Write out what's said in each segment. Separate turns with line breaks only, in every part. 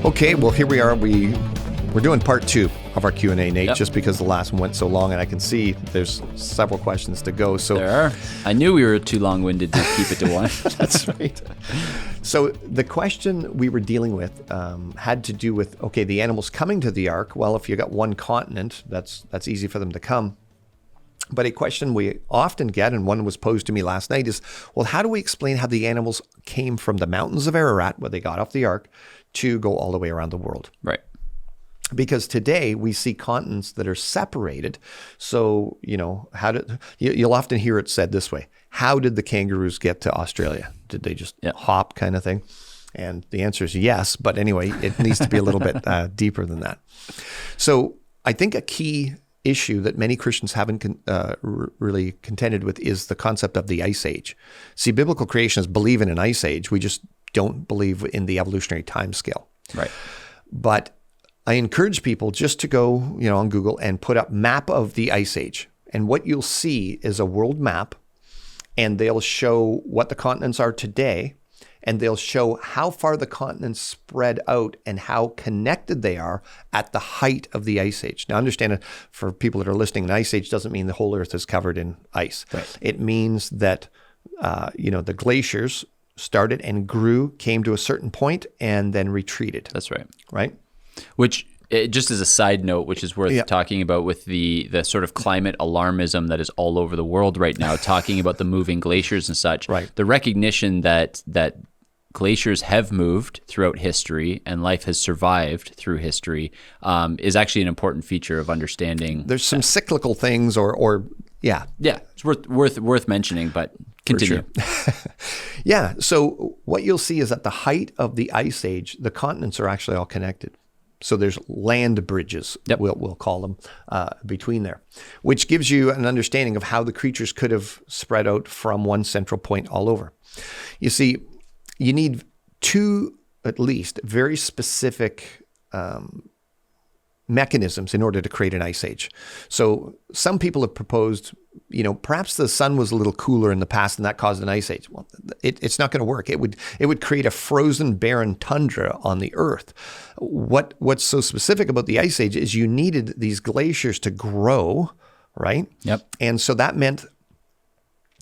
Okay, well, here we are. We're doing part 2 of our Q&A, Nate,
Yep.
just because the last one went so long, and I can see there's several questions to go. So
There are. I knew we were too long-winded to keep it to one.
That's right. So the question we were dealing with had to do with, okay, the animals coming to the ark. Well, if you got one continent, that's easy for them to come. But a question we often get, and one was posed to me last night, is, well, how do we explain how the animals came from the mountains of Ararat, where they got off the ark, to go all the way around the world?
Right.
Because today we see continents that are separated. So, you'll often hear it said this way: how did the kangaroos get to Australia? Did they just hop, kind of thing? And the answer is yes. But anyway, it needs to be a little bit deeper than that. So I think a key issue that many Christians haven't really contended with is the concept of the Ice Age. See, biblical creationists believe in an Ice Age. We just don't believe in the evolutionary timescale.
Right.
But I encourage people just to go, on Google and put up map of the Ice Age. And what you'll see is a world map, and they'll show what the continents are today, and they'll show how far the continents spread out and how connected they are at the height of the Ice Age. Now, understand it, for people that are listening, an Ice Age doesn't mean the whole Earth is covered in ice.
Right.
It means that, the glaciers started and grew, came to a certain point, and then retreated.
That's right.
Right?
Which, just as a side note, which is worth talking about with the sort of climate alarmism that is all over the world right now, talking about the moving glaciers and such.
Right.
The recognition that glaciers have moved throughout history and life has survived through history is actually an important feature of understanding.
There's some cyclical things or
it's worth mentioning, but continue.
Sure. Yeah. So what you'll see is at the height of the Ice Age, the continents are actually all connected. So there's land bridges, we'll call them, between there, which gives you an understanding of how the creatures could have spread out from one central point all over. You see, you need 2, at least, very specific mechanisms in order to create an Ice Age. So some people have proposed, perhaps the sun was a little cooler in the past and that caused an Ice Age. Well, it's not going to work. It would create a frozen, barren tundra on the Earth. What's so specific about the Ice Age is you needed these glaciers to grow, right?
Yep.
And so that meant,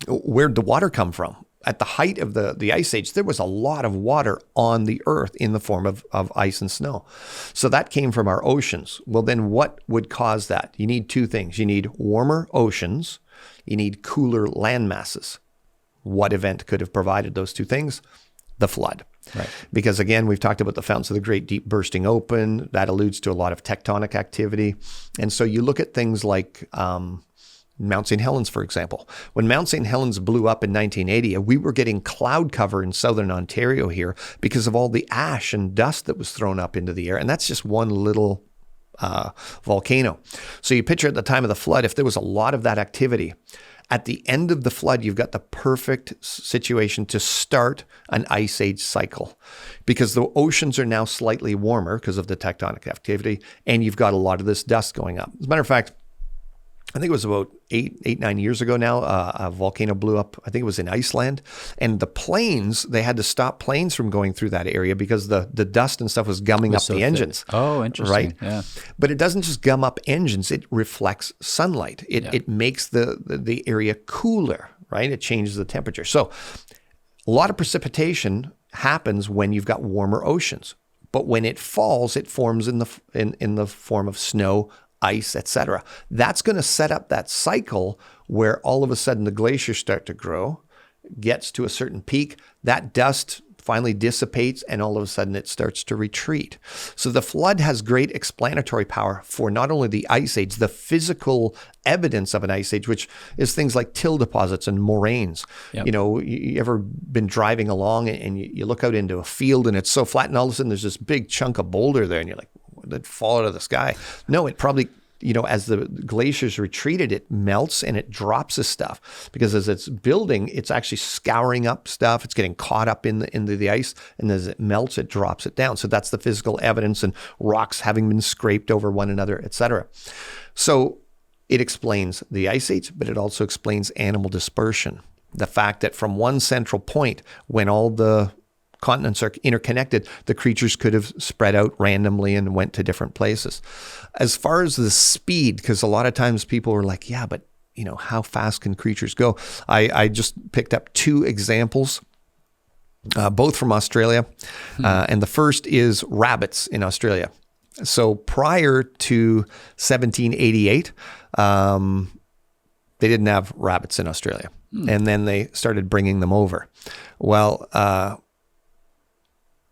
where'd the water come from? At the height of the Ice Age, there was a lot of water on the Earth in the form of ice and snow. So that came from our oceans. Well, then what would cause that? You need 2 things. You need warmer oceans. You need cooler land masses. What event could have provided those 2 things? The flood.
Right.
Because again, we've talked about the fountains of the Great Deep bursting open. That alludes to a lot of tectonic activity. And so you look at things like Mount St. Helens, for example. When Mount St. Helens blew up in 1980, we were getting cloud cover in southern Ontario here because of all the ash and dust that was thrown up into the air. And that's just one little volcano. So you picture at the time of the flood, if there was a lot of that activity, at the end of the flood, you've got the perfect situation to start an Ice Age cycle because the oceans are now slightly warmer because of the tectonic activity, and you've got a lot of this dust going up. As a matter of fact, I think it was about 9 years ago now, a volcano blew up. I think it was in Iceland. And the planes, they had to stop planes from going through that area because the dust and stuff was gumming up the engines.
Oh, interesting.
Right?
Yeah.
But it doesn't just gum up engines. It reflects sunlight. It makes the area cooler, right? It changes the temperature. So a lot of precipitation happens when you've got warmer oceans. But when it falls, it forms in the form of snow, ice, etc. That's going to set up that cycle where all of a sudden the glaciers start to grow, gets to a certain peak, that dust finally dissipates, and all of a sudden it starts to retreat. So the flood has great explanatory power for not only the Ice Age, the physical evidence of an Ice Age, which is things like till deposits and moraines.
Yep.
You ever been driving along and you look out into a field and it's so flat, and all of a sudden there's this big chunk of boulder there, and you're like, that fall out of the sky. No, it probably, as the glaciers retreated, it melts and it drops this stuff because as it's building, it's actually scouring up stuff. It's getting caught up into the ice, and as it melts, it drops it down. So that's the physical evidence, and rocks having been scraped over one another, etc. So it explains the Ice Age, but it also explains animal dispersion. The fact that from one central point, when all the continents are interconnected, the creatures could have spread out randomly and went to different places. As far as the speed, because a lot of times people were like, yeah, but how fast can creatures go? I just picked up 2 examples, both from Australia. And the first is rabbits in Australia. So prior to 1788, they didn't have rabbits in Australia. And then they started bringing them over. Well,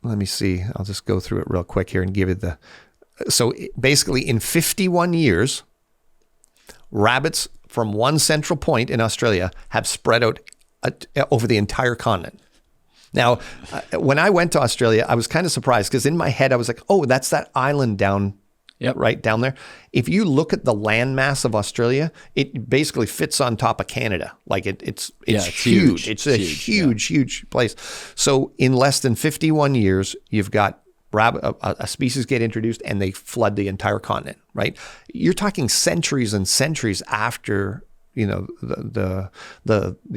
let me see. I'll just go through it real quick here and give you so basically in 51 years, rabbits from one central point in Australia have spread out over the entire continent. Now, when I went to Australia, I was kind of surprised because in my head, I was like, oh, that's that island down right down there. If you look at the landmass of Australia, it basically fits on top of Canada. Like it's huge. It's a huge place. So in less than 51 years, you've got a species get introduced and they flood the entire continent, right? You're talking centuries and centuries after the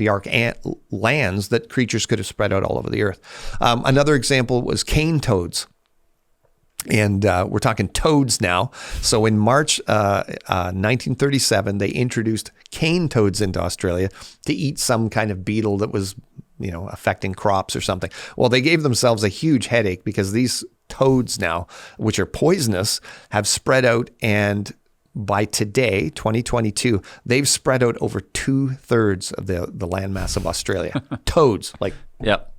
ark lands that creatures could have spread out all over the earth. Another example was cane toads. And we're talking toads now. So in March 1937, they introduced cane toads into Australia to eat some kind of beetle that was, affecting crops or something. Well, they gave themselves a huge headache because these toads now, which are poisonous, have spread out. And by today, 2022, they've spread out over 2/3 of the landmass of Australia. Toads, like.
Yep.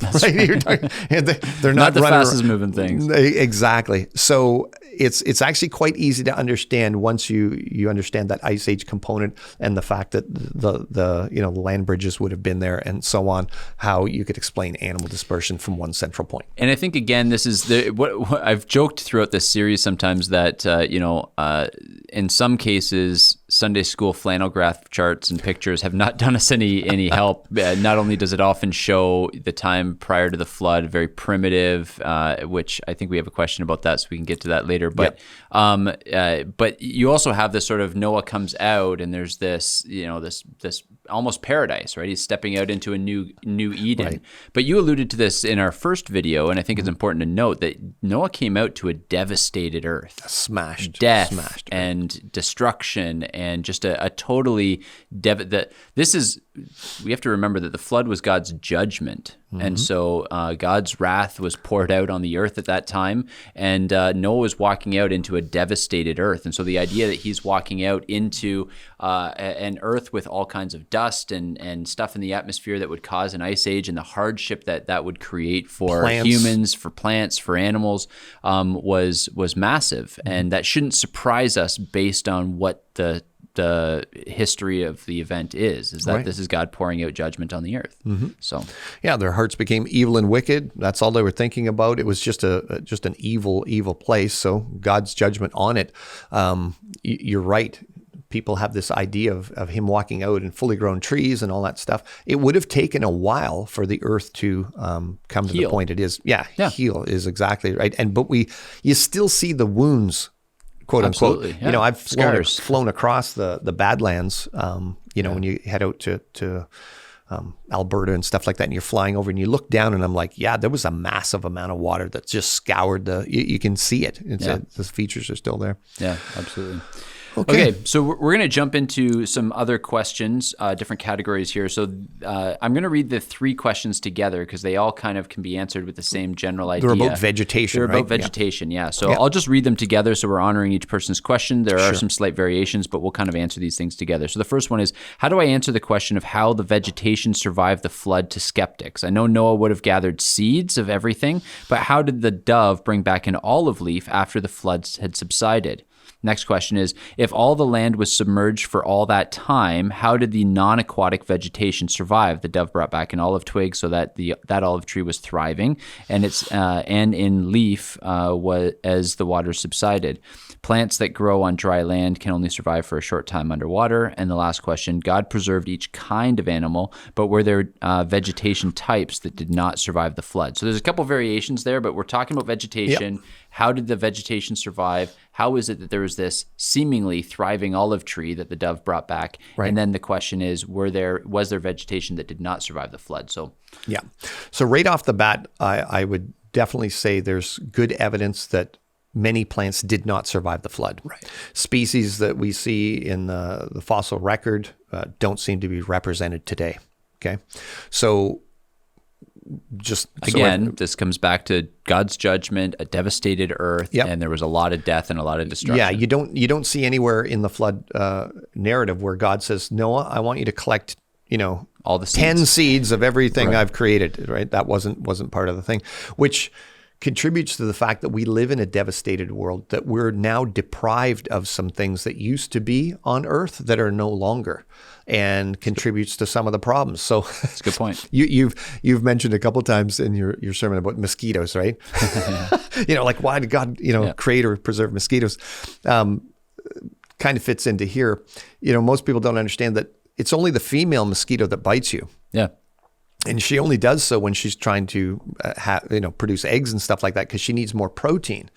Right? You're talking, they're
not the
running
fastest moving things.
Exactly. So it's actually quite easy to understand once you understand that Ice Age component and the fact that the land bridges would have been there and so on, how you could explain animal dispersion from one central point.
And I think, again, this is what I've joked throughout this series sometimes that, in some cases, Sunday school flannel graph charts and pictures have not done us any help. Not only does it often show the time prior to the flood, very primitive, which I think we have a question about that, so we can get to that later. But but you also have this sort of Noah comes out, and there's this this almost paradise, right? He's stepping out into a new Eden. Right. But you alluded to this in our first video, and I think it's important to note that Noah came out to a devastated earth, death, and destruction, and just a totally we have to remember that the flood was God's judgment. And so God's wrath was poured out on the earth at that time, and Noah was walking out into a devastated earth. And so the idea that he's walking out into an earth with all kinds of dust and stuff in the atmosphere that would cause an ice age, and the hardship that would create for humans, for plants, for animals, was massive. And that shouldn't surprise us based on what the history of the event is that this is God pouring out judgment on the earth. So
their hearts became evil and wicked. That's all they were thinking about. It was just an evil place. So God's judgment on it. You're right. People have this idea of him walking out in fully grown trees and all that stuff. It would have taken a while for the earth to come to the point it is. Heal is exactly right. But you still see the wounds, quote unquote.
Yeah.
I've flown across the Badlands, when you head out to Alberta and stuff like that, and you're flying over and you look down and I'm like, there was a massive amount of water that just scoured you can see it. The features are still there.
Yeah, absolutely. Okay, so we're going to jump into some other questions, different categories here. So I'm going to read the 3 questions together because they all kind of can be answered with the same general idea.
They're about vegetation,
They're about vegetation, yeah. So I'll just read them together so we're honoring each person's question. There are some slight variations, but we'll kind of answer these things together. So the first one is, how do I answer the question of how the vegetation survived the flood to skeptics? I know Noah would have gathered seeds of everything, but how did the dove bring back an olive leaf after the floods had subsided? Next question is, if all the land was submerged for all that time, how did the non-aquatic vegetation survive? The dove brought back an olive twig so that that olive tree was thriving, and in leaf as the water subsided. Plants that grow on dry land can only survive for a short time underwater. And the last question, God preserved each kind of animal, but were there vegetation types that did not survive the flood? So there's a couple variations there, but we're talking about vegetation. How did the vegetation survive? how is it that there was this seemingly thriving olive tree that the dove brought back?
Right.
And then the question is, was there vegetation that did not survive the flood? So
yeah. So right off the bat, I would definitely say there's good evidence that many plants did not survive the flood.
Right.
Species that we see in the fossil record don't seem to be represented today. Okay. So just
again, this comes back to God's judgment, a devastated earth, and there was a lot of death and a lot of destruction.
Yeah, you don't see anywhere in the flood narrative where God says, Noah, I want you to collect,
all the seeds.
10 seeds of everything I've created, right? That wasn't part of the thing, which contributes to the fact that we live in a devastated world, that we're now deprived of some things that used to be on earth that are no longer, and contributes to some of the problems. So
that's a good point.
You've mentioned a couple of times in your sermon about mosquitoes, right? Like why did God, create or preserve mosquitoes? Kind of fits into here. Most people don't understand that it's only the female mosquito that bites you.
Yeah.
And she only does so when she's trying to produce eggs and stuff like that, because she needs more protein.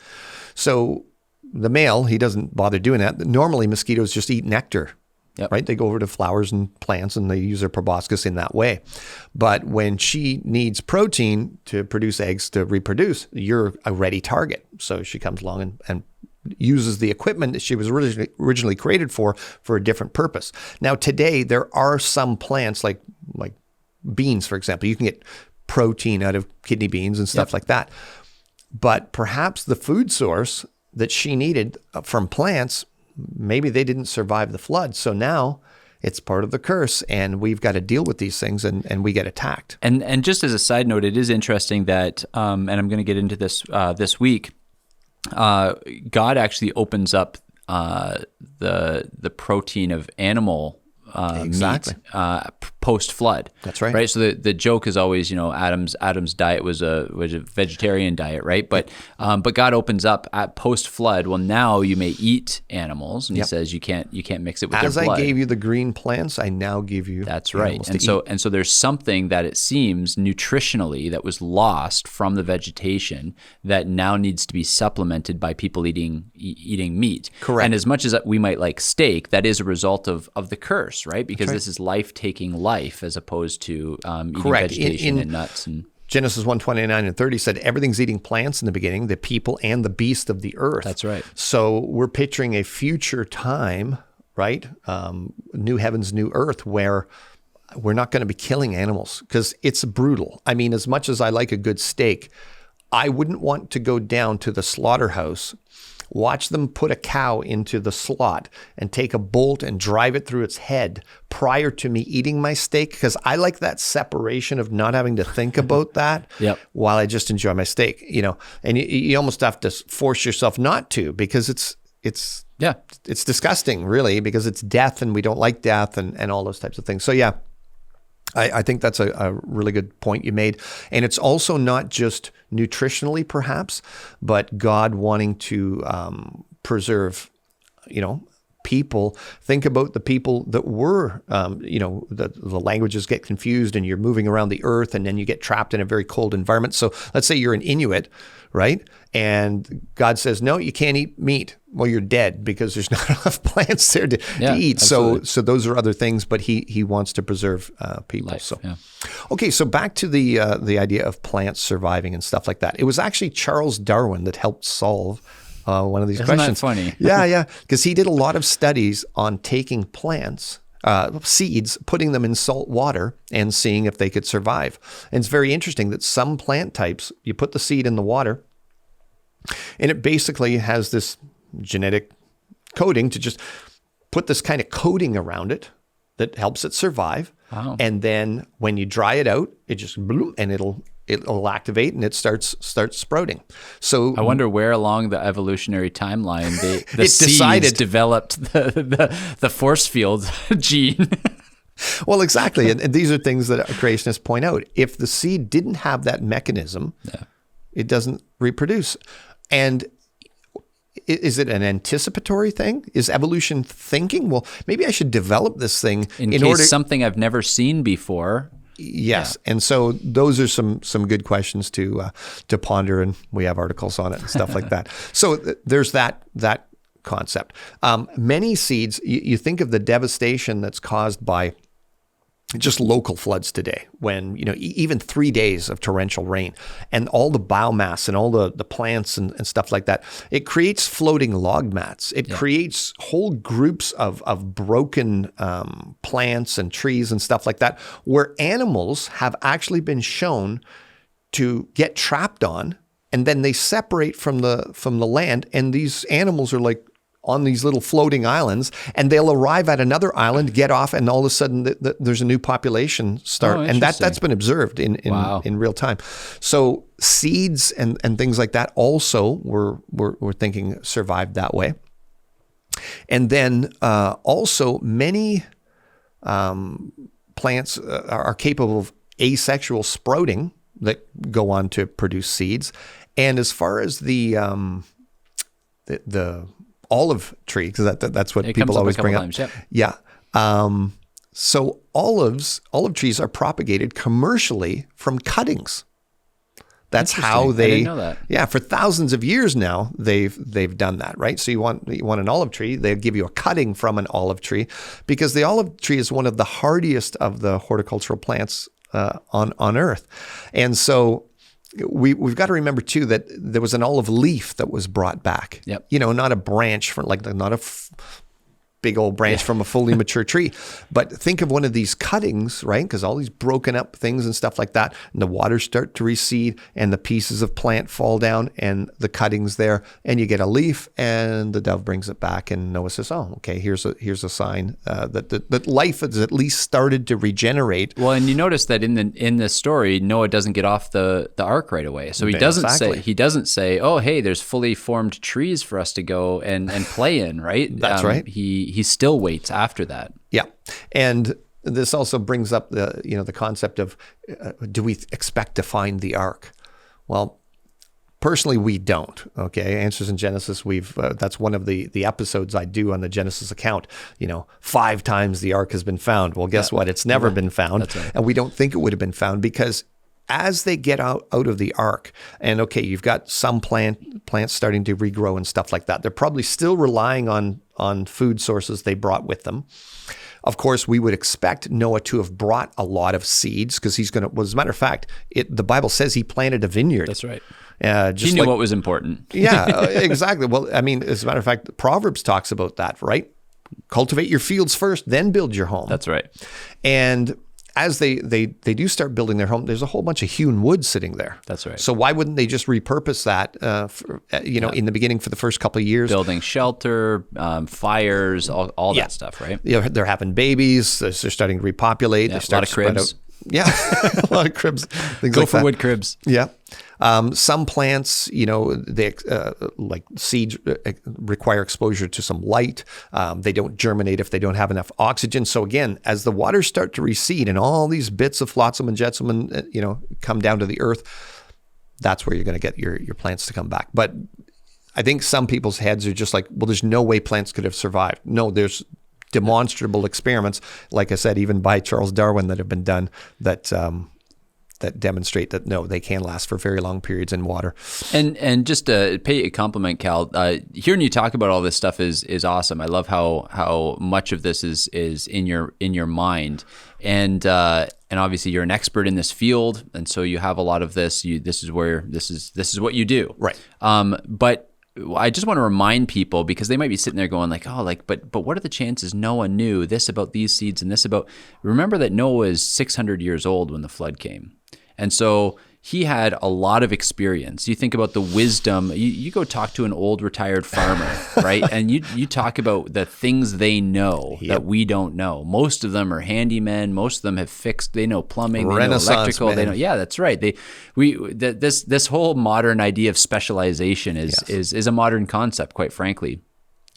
So the male, he doesn't bother doing that. Normally mosquitoes just eat nectar, right? They go over to flowers and plants and they use their proboscis in that way. But when she needs protein to produce eggs to reproduce, you're a ready target. So she comes along and uses the equipment that she was originally created for a different purpose. Now today there are some plants like beans, for example. You can get protein out of kidney beans and stuff like that. But perhaps the food source that she needed from plants, maybe they didn't survive the flood. So now it's part of the curse, and we've got to deal with these things, and we get attacked.
And just as a side note, it is interesting that, and I'm going to get into this this week, God actually opens up the protein of animal meat post-flood.
That's right.
Right. So the joke is always, Adam's diet was a vegetarian diet, right? But God opens up at post-flood. Well, now you may eat animals, and He says you can't mix it with
As
their blood.
I gave you the green plants, I now give you.
That's right. And so there's something that it seems nutritionally that was lost from the vegetation that now needs to be supplemented by people eating meat.
Correct.
And as much as we might like steak, that is a result of the curse, right? Because this is life-taking life as opposed to eating vegetation and nuts. And
Genesis 1:29 and 30 said everything's eating plants in the beginning, the people and the beast of the earth.
That's right.
So we're picturing a future time, right? New heavens, new earth, where we're not going to be killing animals because it's brutal. I mean, as much as I like a good steak, I wouldn't want to go down to the slaughterhouse, watch them put a cow into the slot and take a bolt and drive it through its head prior to me eating my steak, because I like that separation of not having to think about that while I just enjoy my steak, and you almost have to force yourself not to, because it's disgusting, really, because it's death and we don't like death and all those types of things. So I think that's a really good point you made. And it's also not just nutritionally, perhaps, but God wanting to preserve, people. Think about the people that were, the languages get confused and you're moving around the earth and then you get trapped in a very cold environment. So let's say you're an Inuit, right? And God says, no, you can't eat meat. Well, you're dead because there's not enough plants there to eat. Absolutely. So those are other things, but he wants to preserve people.
Life,
Okay, so back to the idea of plants surviving and stuff like that. It was actually Charles Darwin that helped solve one of these questions.
Isn't that funny?
Yeah, because he did a lot of studies on taking plants, seeds, putting them in salt water and seeing if they could survive. And it's very interesting that some plant types, you put the seed in the water, and it basically has this genetic coding to just put this kind of coating around it that helps it survive.
Wow. And
And then when you dry it out, it just and it'll activate and it starts sprouting. So
I wonder where along the evolutionary timeline the seeds
decided
developed the force field gene.
Well, exactly. And these are things that creationists point out. If the seed didn't have that mechanism, it doesn't reproduce. And is it an anticipatory thing? Is evolution thinking, well, maybe I should develop this thing
in case something I've never seen before?
Yes. Yeah. And so those are some good questions to ponder, and we have articles on it and stuff like that. So there's that concept. Many seeds, you think of the devastation that's caused by just local floods today, when, even 3 days of torrential rain and all the biomass and all the plants and stuff like that, it creates floating log mats. It creates whole groups of broken plants and trees and stuff like that, where animals have actually been shown to get trapped on, and then they separate from the land, and these animals are like on these little floating islands, and they'll arrive at another island, get off, and all of a sudden there's a new population start. And that's been observed in real time. So seeds and things like that also we're thinking survived that way. And then also many plants are capable of asexual sprouting that go on to produce seeds. And as far as the olive tree, because that's what people always bring up.
Times,
yeah. So olive trees are propagated commercially from cuttings. That's how they.
I didn't know that.
Yeah, for thousands of years now, they've done that, right? So you want an olive tree, they'll give you a cutting from an olive tree, because the olive tree is one of the hardiest of the horticultural plants on Earth, and so. We've got to remember too that there was an olive leaf that was brought back.
Yep.
Not a branch from not a big old branch from a fully mature tree, but think of one of these cuttings, right? Because all these broken up things and stuff like that, and the waters start to recede, and the pieces of plant fall down, and the cuttings there, and you get a leaf, and the dove brings it back, and Noah says, "Oh, okay, here's a sign that life has at least started to regenerate."
Well, and you notice that in the story, Noah doesn't get off the ark right away, so he doesn't say, "Oh, hey, there's fully formed trees for us to go and play in," right?
That's right.
He still waits after that.
Yeah. And this also brings up the concept of do we expect to find the ark? Well, personally, we don't. Okay. Answers in Genesis. That's one of the episodes I do on the Genesis account. 5 times the ark has been found. Well, guess what? It's never been found.
That's right.
And we don't think it would have been found, because as they get out of the ark, and okay, you've got some plants starting to regrow and stuff like that. They're probably still relying on food sources they brought with them. Of course, we would expect Noah to have brought a lot of seeds, because he's going to. Well, as a matter of fact, the Bible says he planted a vineyard.
That's right.
He
knew what was important.
Yeah, exactly. Well, I mean, as a matter of fact, Proverbs talks about that, right? Cultivate your fields first, then build your home.
That's right.
And as they do start building their home, there's a whole bunch of hewn wood sitting there.
That's right.
So why wouldn't they just repurpose that, in the beginning for the first couple of years?
Building shelter, fires, all that stuff, right?
They're having babies. They're starting to repopulate.
Yeah,
They start
a lot of cribs.
Out. Yeah, a lot of cribs. Things
Go
like
for
that.
wood cribs.
Yeah. Some plants, they like seeds require exposure to some light. They don't germinate if they don't have enough oxygen. So again, as the waters start to recede and all these bits of flotsam and jetsam, come down to the earth, that's where you're going to get your plants to come back. But I think some people's heads are just like, well, there's no way plants could have survived. No, there's demonstrable experiments, like I said, even by Charles Darwin, that have been done that demonstrate that no, they can last for very long periods in water.
And just to pay a compliment, Cal, hearing you talk about all this stuff is awesome. I love how much of this is in your mind, and obviously you're an expert in this field, and so you have a lot of this. This is what you do,
right?
But I just want to remind people, because they might be sitting there going but what are the chances Noah knew this about these seeds and this about? Remember that Noah is 600 years old when the flood came. And so he had a lot of experience. You think about the wisdom. You go talk to an old retired farmer, right? And you talk about the things they know that we don't know. Most of them are handymen. Most of them have fixed. They know plumbing. They know electrical.
Man.
They know. Yeah, that's right. This whole modern idea of specialization is a modern concept, quite frankly.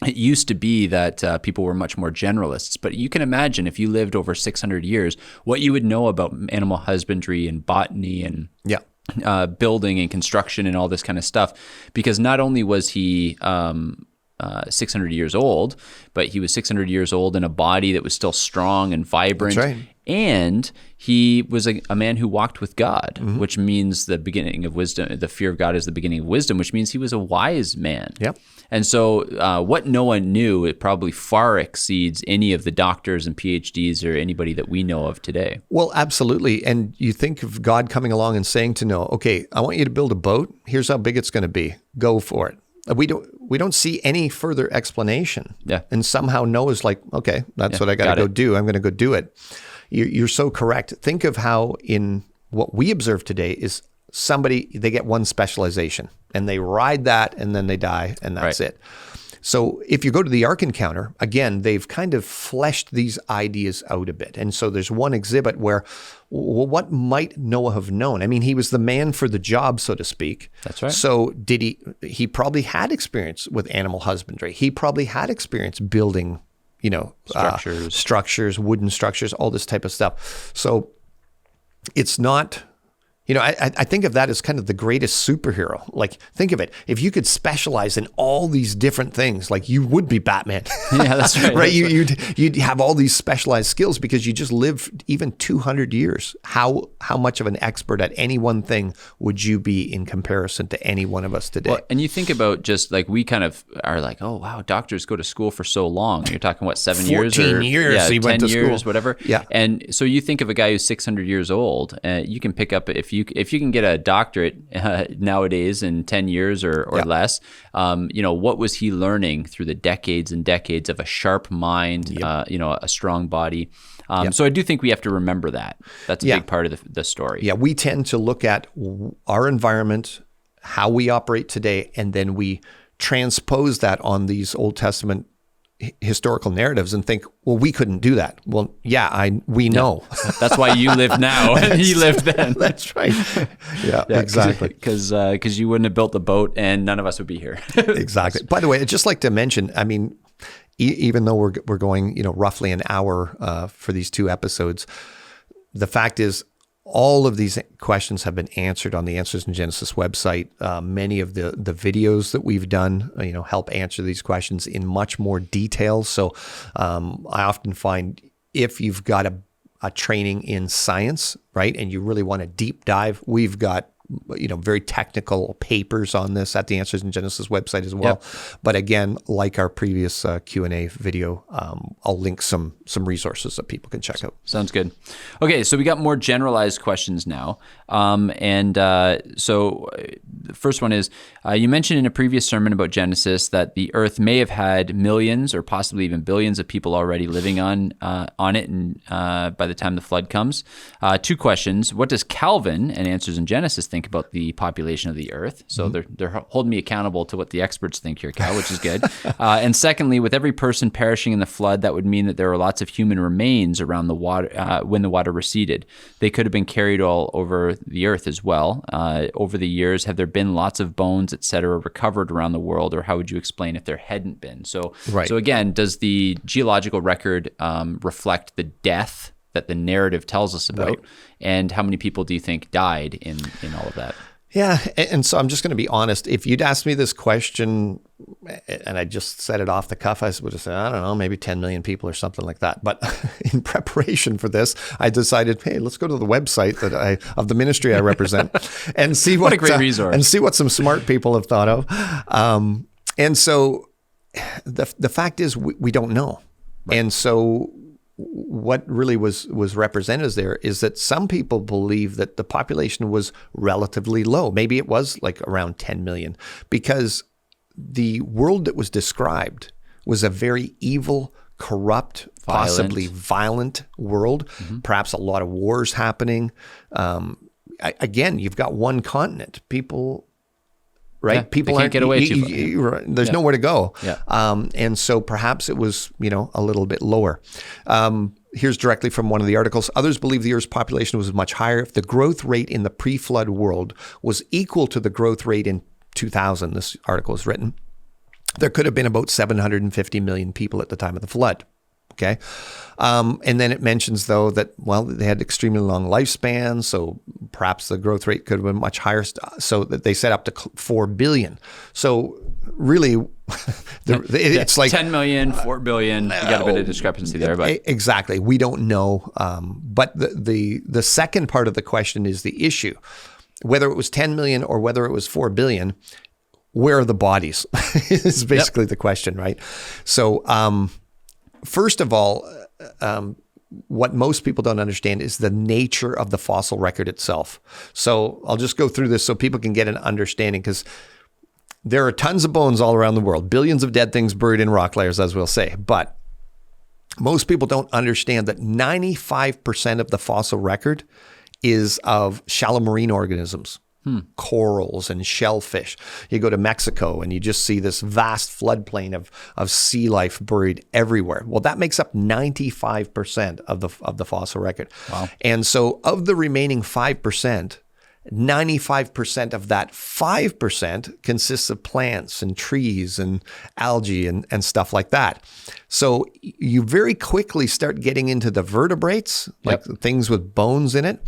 It used to be that people were much more generalists, but you can imagine if you lived over 600 years, what you would know about animal husbandry and botany and building and construction and all this kind of stuff. Because not only was he 600 years old, but he was 600 years old in a body that was still strong and vibrant.
That's right.
And he was a man who walked with God, which means the beginning of wisdom. The fear of God is the beginning of wisdom, which means he was a wise man.
Yep.
And so what Noah knew, it probably far exceeds any of the doctors and PhDs or anybody that we know of today.
Well, absolutely. And you think of God coming along and saying to Noah, okay, I want you to build a boat. Here's how big it's going to be. Go for it. We don't see any further explanation.
Yeah.
And somehow Noah's like, okay, that's what I got to go do. I'm going to go do it. You're so correct. Think of how in what we observe today is somebody, they get one specialization and they ride that and then they die and that's it. So if you go to the Ark Encounter, again, they've kind of fleshed these ideas out a bit. And so there's one exhibit where, well, what might Noah have known? I mean, he was the man for the job, so to speak.
That's right.
So he probably had experience with animal husbandry. He probably had experience building, structures, wooden structures, all this type of stuff. So it's not... I think of that as kind of the greatest superhero. Like, think of it. If you could specialize in all these different things, like you would be Batman.
Yeah, that's right.
Right? You'd have all these specialized skills because you just lived even 200 years. How much of an expert at any one thing would you be in comparison to any one of us today?
Well, and you think about just like we kind of are like, oh, wow, doctors go to school for so long. You're talking, what, 7 years?
14 years.
Yeah,
he
10
went to
years,
school.
whatever.
Yeah.
And so you think of a guy who's 600 years old, you can pick up, if you can get a doctorate nowadays in 10 years or less, what was he learning through the decades and decades of a sharp mind, a strong body? So I do think we have to remember that. That's a big part of the story.
Yeah, we tend to look at our environment, how we operate today, and then we transpose that on these Old Testament historical narratives and think, well, we couldn't do that. Well, we know.
That's why you live now and he lived then.
That's right. Yeah, exactly.
Because you wouldn't have built the boat and none of us would be here.
Exactly. By the way, I'd just like to mention, I mean, even though we're going, roughly an hour for these 2 episodes, the fact is all of these questions have been answered on the Answers in Genesis website. Many of the videos that we've done, help answer these questions in much more detail. So I often find if you've got a training in science, right, and you really want a deep dive, we've got very technical papers on this at the Answers in Genesis website as well. Yep. But again, like our previous Q&A video, I'll link some resources that people can check out.
Sounds good. Okay, so we got more generalized questions now. So the first one is, you mentioned in a previous sermon about Genesis that the earth may have had millions or possibly even billions of people already living on it and by the time the flood comes. 2 questions. What does Calvin and Answers in Genesis think about the population of the earth? So they're holding me accountable to what the experts think here, Cal, which is good. And secondly, with every person perishing in the flood, that would mean that there were lots of human remains around the water when the water receded. They could have been carried all over the earth as well. Over the years, have there been lots of bones, et cetera, recovered around the world, or how would you explain if there hadn't been? So again, does the geological record reflect the death that the narrative tells us about? Right. And how many people do you think died in all of that?
Yeah, and so I'm just going to be honest. If you'd asked me this question and I just said it off the cuff, I would have said, I don't know, maybe 10 million people or something like that. But in preparation for this, I decided, hey, let's go to the website of the ministry I represent and see what a great resource, and see what some smart people have thought of. And so the fact is, we don't know. Right. And so what really was represented there is that some people believe that the population was relatively low. Maybe it was like around 10 million, because the world that was described was a very evil, corrupt, possibly violent world. Mm-hmm. Perhaps a lot of wars happening. Again, you've got one continent. People... Right?
Yeah, people can't get away too far.
There's nowhere to go.
Yeah.
And so perhaps it was, a little bit lower. Here's directly from one of the articles. Others believe the Earth's population was much higher. If the growth rate in the pre-flood world was equal to the growth rate in 2000, this article is written, there could have been about 750 million people at the time of the flood. Okay. And then it mentions, though, that, well, they had extremely long lifespans, so perhaps the growth rate could have been much higher, so that they said up to 4 billion. So really, it's like
10 million, 4 billion. You got a bit of discrepancy there, but
exactly, we don't know. But the second part of the question is the issue, whether it was 10 million or whether it was 4 billion. Where are the bodies? Is basically the question, right? So, first of all, what most people don't understand is the nature of the fossil record itself. So I'll just go through this so people can get an understanding, because there are tons of bones all around the world, billions of dead things buried in rock layers, as we'll say. But most people don't understand that 95% of the fossil record is of shallow marine organisms. Corals and shellfish. You go to Mexico and you just see this vast floodplain of sea life buried everywhere. Well, that makes up 95% of the fossil record.
Wow.
And so of the remaining 5%, 95% of that 5% consists of plants and trees and algae and stuff like that. So you very quickly start getting into the vertebrates, like things with bones in it.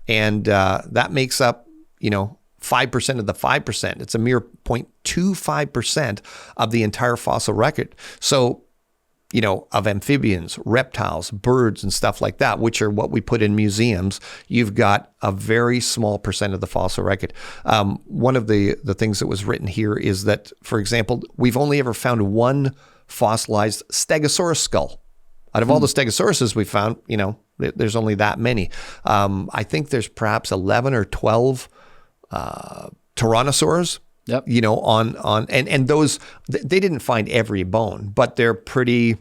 And that makes up 5% of the 5%. It's a mere 0.25% of the entire fossil record. So, of amphibians, reptiles, birds, and stuff like that, which are what we put in museums, you've got a very small percent of the fossil record. One of the things that was written here is that, for example, we've only ever found one fossilized Stegosaurus skull. Out of all the Stegosauruses we found, there's only that many. I think there's perhaps 11 or 12 Tyrannosaurs.
Yep.
And those, they didn't find every bone, but they're pretty,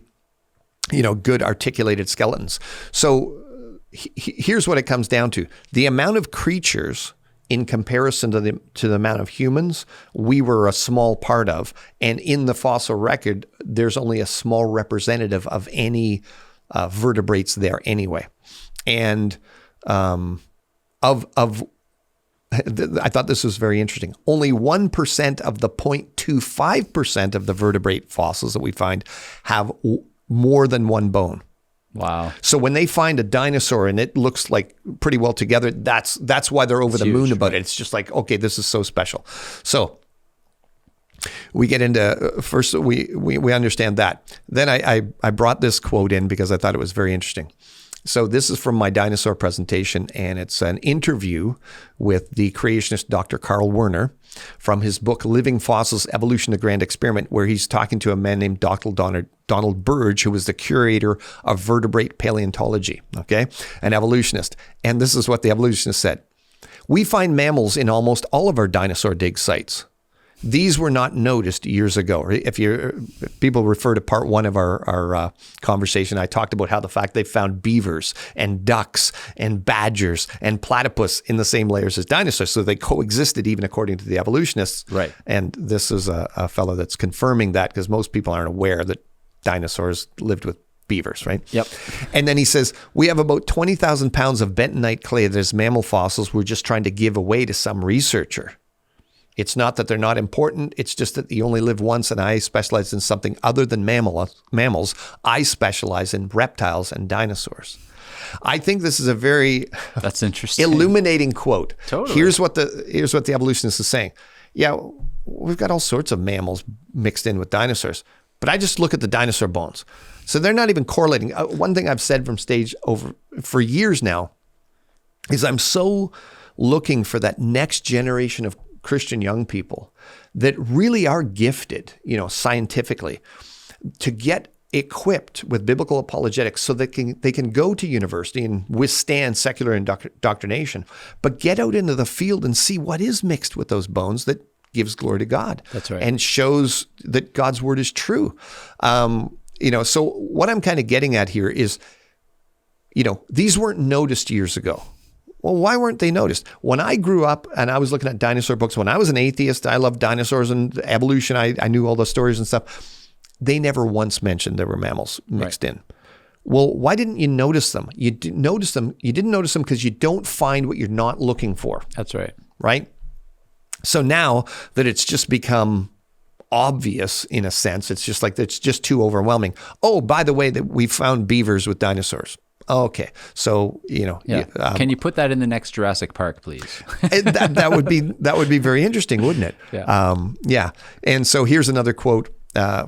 good articulated skeletons. So here's what it comes down to: the amount of creatures in comparison to the amount of humans, we were a small part of, and in the fossil record, there's only a small representative of any vertebrates there anyway. And I thought this was very interesting. Only 1% of the 0.25% of the vertebrate fossils that we find have more than one bone.
Wow.
So when they find a dinosaur and it looks like pretty well together, that's why they're over the moon about it. It's just like, okay, this is so special. So we get into, first we understand that. Then I brought this quote in because I thought it was very interesting. So this is from my dinosaur presentation, and it's an interview with the creationist Dr. Carl Werner from his book, Living Fossils, Evolution, a Grand Experiment, where he's talking to a man named Dr. Donald Burge, who was the curator of vertebrate paleontology, okay, an evolutionist. And this is what the evolutionist said: "We find mammals in almost all of our dinosaur dig sites. These were not noticed years ago." If people refer to part one of our conversation, I talked about how the fact they found beavers and ducks and badgers and platypus in the same layers as dinosaurs. So they coexisted even according to the evolutionists.
Right. And
this is a fellow that's confirming that, because most people aren't aware that dinosaurs lived with beavers, right?
Yep.
And then he says, "We have about 20,000 pounds of bentonite clay that is mammal fossils we're just trying to give away to some researcher. It's not that they're not important. It's just that you only live once, and I specialize in something other than mammals. I specialize in reptiles and dinosaurs." I think this is a very
that's interesting,
illuminating quote.
Totally.
Here's what the evolutionist is saying. Yeah, we've got all sorts of mammals mixed in with dinosaurs, but I just look at the dinosaur bones. So they're not even correlating. One thing I've said from stage over for years now is I'm so looking for that next generation of Christian young people that really are gifted, scientifically, to get equipped with biblical apologetics so that they can go to university and withstand secular indoctrination, but get out into the field and see what is mixed with those bones that gives glory to God.
That's right.
And shows that God's word is true. So what I'm kind of getting at here is, these weren't noticed years ago. Well, why weren't they noticed? When I grew up and I was looking at dinosaur books, when I was an atheist, I loved dinosaurs and evolution. I knew all the stories and stuff. They never once mentioned there were mammals mixed in. Well, why didn't you notice them? You didn't notice them because you don't find what you're not looking for.
That's right.
Right? So now that it's just become obvious in a sense. It's just like, it's just too overwhelming. Oh, by the way, that we found beavers with dinosaurs. Okay, so
can you put that in the next Jurassic Park, please?
that would be very interesting, wouldn't it?
Yeah.
And so here's another quote.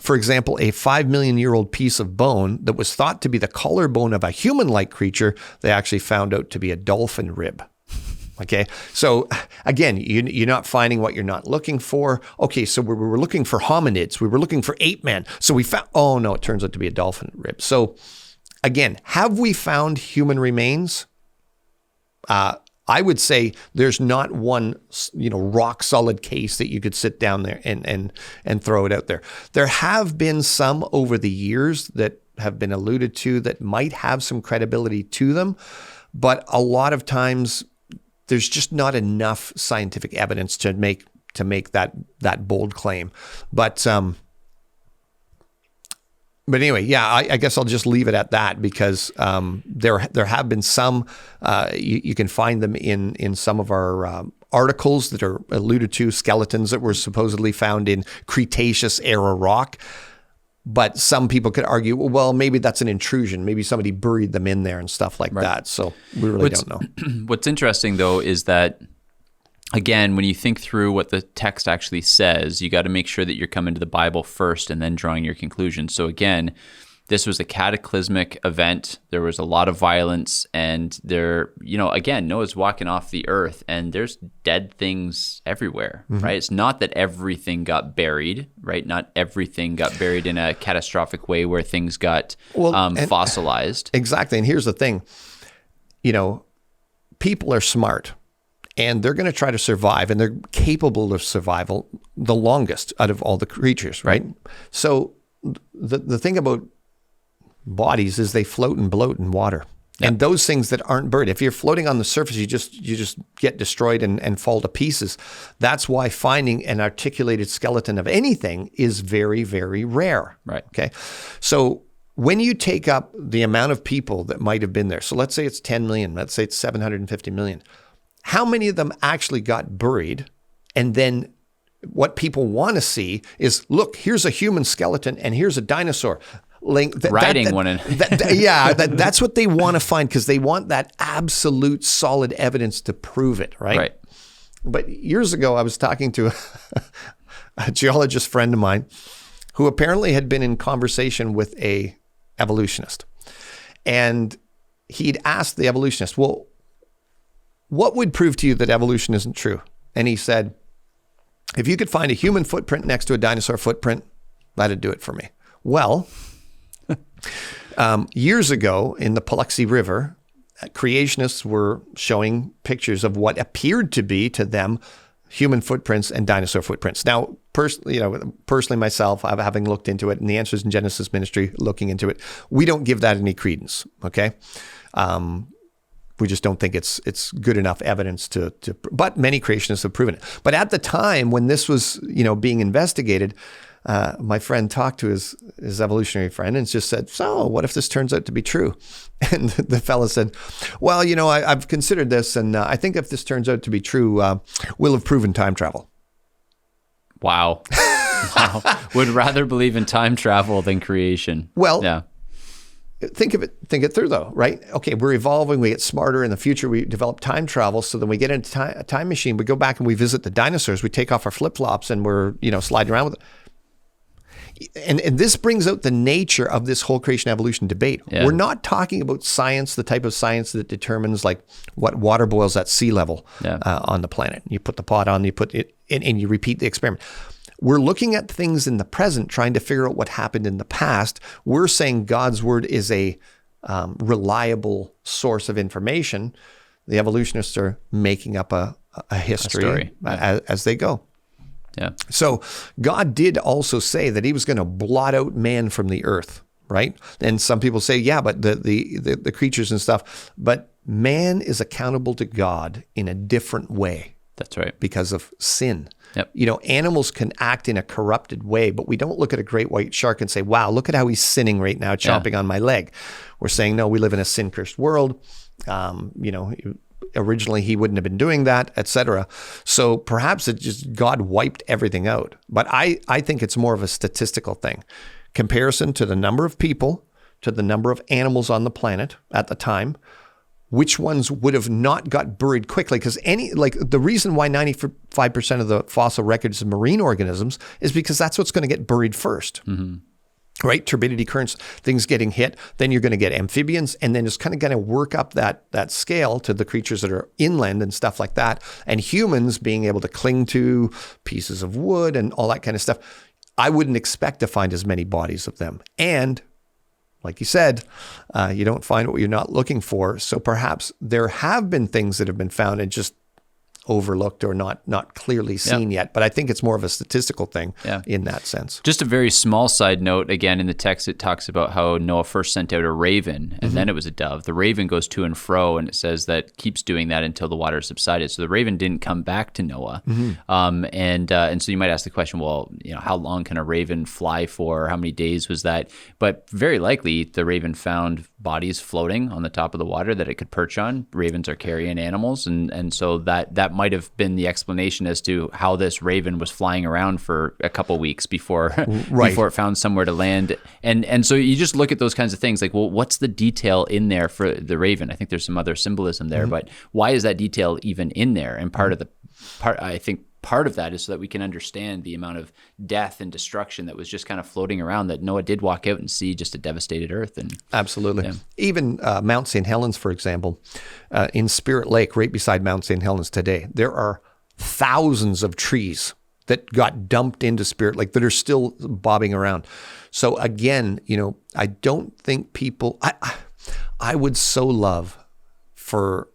For example, a 5 million year old piece of bone that was thought to be the collarbone of a human-like creature, they actually found out to be a dolphin rib. Okay, so again, you're not finding what you're not looking for. Okay, so we were looking for hominids, we were looking for ape man, so we found. Oh no, it turns out to be a dolphin rib. So. Again, have we found human remains? I would say there's not one, rock solid case that you could sit down there and throw it out there. There have been some over the years that have been alluded to that might have some credibility to them, but a lot of times there's just not enough scientific evidence to make that bold claim. But anyway, yeah, I guess I'll just leave it at that because there have been some, you can find them in some of our articles that are alluded to, skeletons that were supposedly found in Cretaceous era rock. But some people could argue, well, maybe that's an intrusion. Maybe somebody buried them in there and stuff like that. So we really don't know.
What's interesting, though, is that again, when you think through what the text actually says, you got to make sure that you're coming to the Bible first and then drawing your conclusions. So again, this was a cataclysmic event. There was a lot of violence, and again, Noah's walking off the earth and there's dead things everywhere, right? It's not that everything got buried, right? Not everything got buried in a catastrophic way where things got fossilized.
Exactly. And here's the thing, people are smart. And they're going to try to survive, and they're capable of survival the longest out of all the creatures, right? So the thing about bodies is they float and bloat in water. Yep. And those things that aren't buried, if you're floating on the surface, you just get destroyed and fall to pieces. That's why finding an articulated skeleton of anything is very, very rare.
Right.
Okay. So when you take up the amount of people that might have been there, so let's say it's 10 million, let's say it's 750 million. How many of them actually got buried? And then what people want to see is, look, here's a human skeleton and here's a dinosaur.
Riding one in.
That's what they want to find because they want that absolute solid evidence to prove it, right?
Right.
But years ago, I was talking to a geologist friend of mine who apparently had been in conversation with a evolutionist. And he'd asked the evolutionist, well, what would prove to you that evolution isn't true? And he said, if you could find a human footprint next to a dinosaur footprint, that'd do it for me. Well, years ago in the Paluxy River, creationists were showing pictures of what appeared to be to them human footprints and dinosaur footprints. Now, personally myself, having looked into it, and the Answers in Genesis ministry looking into it, we don't give that any credence. Okay. We just don't think it's good enough evidence to. But many creationists have proven it. But at the time when this was, being investigated, my friend talked to his evolutionary friend and just said, "So, what if this turns out to be true?" And the fellow said, "Well, I've considered this, and I think if this turns out to be true, we'll have proven time travel."
Wow. Would rather believe in time travel than creation.
Well,
yeah.
Think it through though, right? Okay, we're evolving, we get smarter. In the future, we develop time travel. So then we get into a time machine, we go back and we visit the dinosaurs, we take off our flip-flops and we're, sliding around with it. And this brings out the nature of this whole creation evolution debate. Yeah. We're not talking about science, the type of science that determines like what water boils at sea level on the planet. You put the pot on, you put it in, and you repeat the experiment. We're looking at things in the present, trying to figure out what happened in the past. We're saying God's word is a reliable source of information. The evolutionists are making up a history as they go.
Yeah.
So God did also say that he was going to blot out man from the earth, right? And some people say, yeah, but the creatures and stuff, but man is accountable to God in a different way.
That's right.
Because of sin.
Yep.
Animals can act in a corrupted way, but we don't look at a great white shark and say, wow, look at how he's sinning right now, chomping on my leg. We're saying, no, we live in a sin-cursed world. originally he wouldn't have been doing that, etc. So perhaps it just God wiped everything out. But I think it's more of a statistical thing. Comparison to the number of people, to the number of animals on the planet at the time, which ones would have not got buried quickly? Because the reason why 95% of the fossil records of marine organisms is because that's what's going to get buried first. Mm-hmm. Right? Turbidity currents, things getting hit, then you're going to get amphibians, and then it's kind of going to work up that scale to the creatures that are inland and stuff like that, and humans being able to cling to pieces of wood and all that kind of stuff. I wouldn't expect to find as many bodies of them. And like you said, you don't find what you're not looking for. So perhaps there have been things that have been found and just overlooked or not clearly seen yet. But I think it's more of a statistical thing in that sense.
Just a very small side note, again, in the text, it talks about how Noah first sent out a raven and then it was a dove. The raven goes to and fro, and it says that keeps doing that until the water subsided. So the raven didn't come back to Noah. And so you might ask the question, well, how long can a raven fly for? How many days was that? But very likely the raven found bodies floating on the top of the water that it could perch on. Ravens are carrion animals. And so that might have been the explanation as to how this raven was flying around for a couple weeks before before it found somewhere to land. And so you just look at those kinds of things like, well, what's the detail in there for the raven? I think there's some other symbolism there, but why is that detail even in there? And part of that is so that we can understand the amount of death and destruction that was just kind of floating around, that Noah did walk out and see just a devastated earth. And
absolutely. Even Mount St. Helens, for example, in Spirit Lake, right beside Mount St. Helens today, there are thousands of trees that got dumped into Spirit Lake that are still bobbing around. So again, I don't think people, I would so love for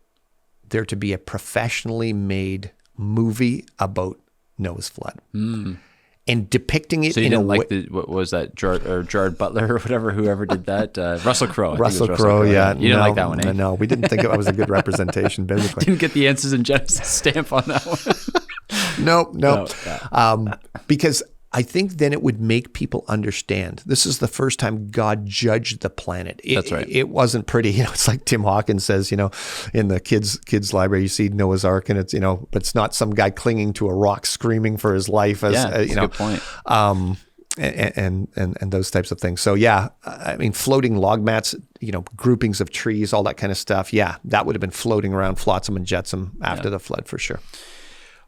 there to be a professionally made movie about Noah's flood and depicting it.
So you
in a
didn't
way.
like what was that, Gerard Butler or whatever, whoever did that? Russell Crowe.
Russell Crowe, yeah.
You didn't like that one, eh?
No, we didn't think it was a good representation biblically.
Didn't get the Answers in Genesis stamp on that one.
No. Because I think then it would make people understand. This is the first time God judged the planet.
That's right.
It wasn't pretty. It's like Tim Hawkins says, in the kids library, you see Noah's Ark, and it's, but it's not some guy clinging to a rock screaming for his life.
That's a good point.
And those types of things. So floating log mats, groupings of trees, all that kind of stuff. Yeah, that would have been floating around flotsam and jetsam after the flood for sure.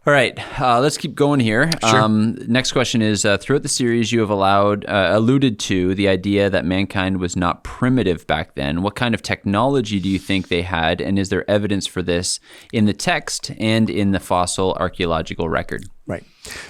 All right, let's keep going here.
Sure.
Next question is, throughout the series, you have alluded to the idea that mankind was not primitive back then. What kind of technology do you think they had, and is there evidence for this in the text and in the fossil archaeological record?
Right.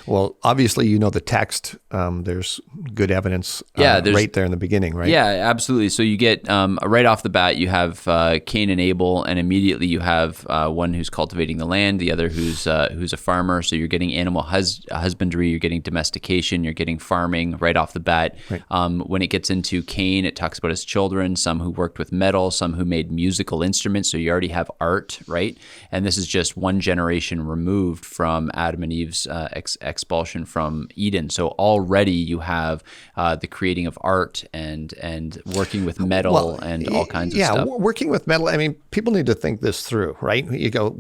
Well, obviously, the text. There's good evidence right there in the begining, right?
Yeah, absolutely. So you get, right off the bat, you have Cain and Abel, and immediately you have one who's cultivating the land, the other who's a farmer. So you're getting animal husbandry, you're getting domestication, you're getting farming right off the bat. Right. When it gets into Cain, it talks about his children, some who worked with metal, some who made musical instruments. So you already have art, right? And this is just one generation removed from Adam and Eve's expulsion from Eden. So already you have the creating of art and working with metal and all kinds of stuff.
Yeah, working with metal. I mean, people need to think this through, right? You go,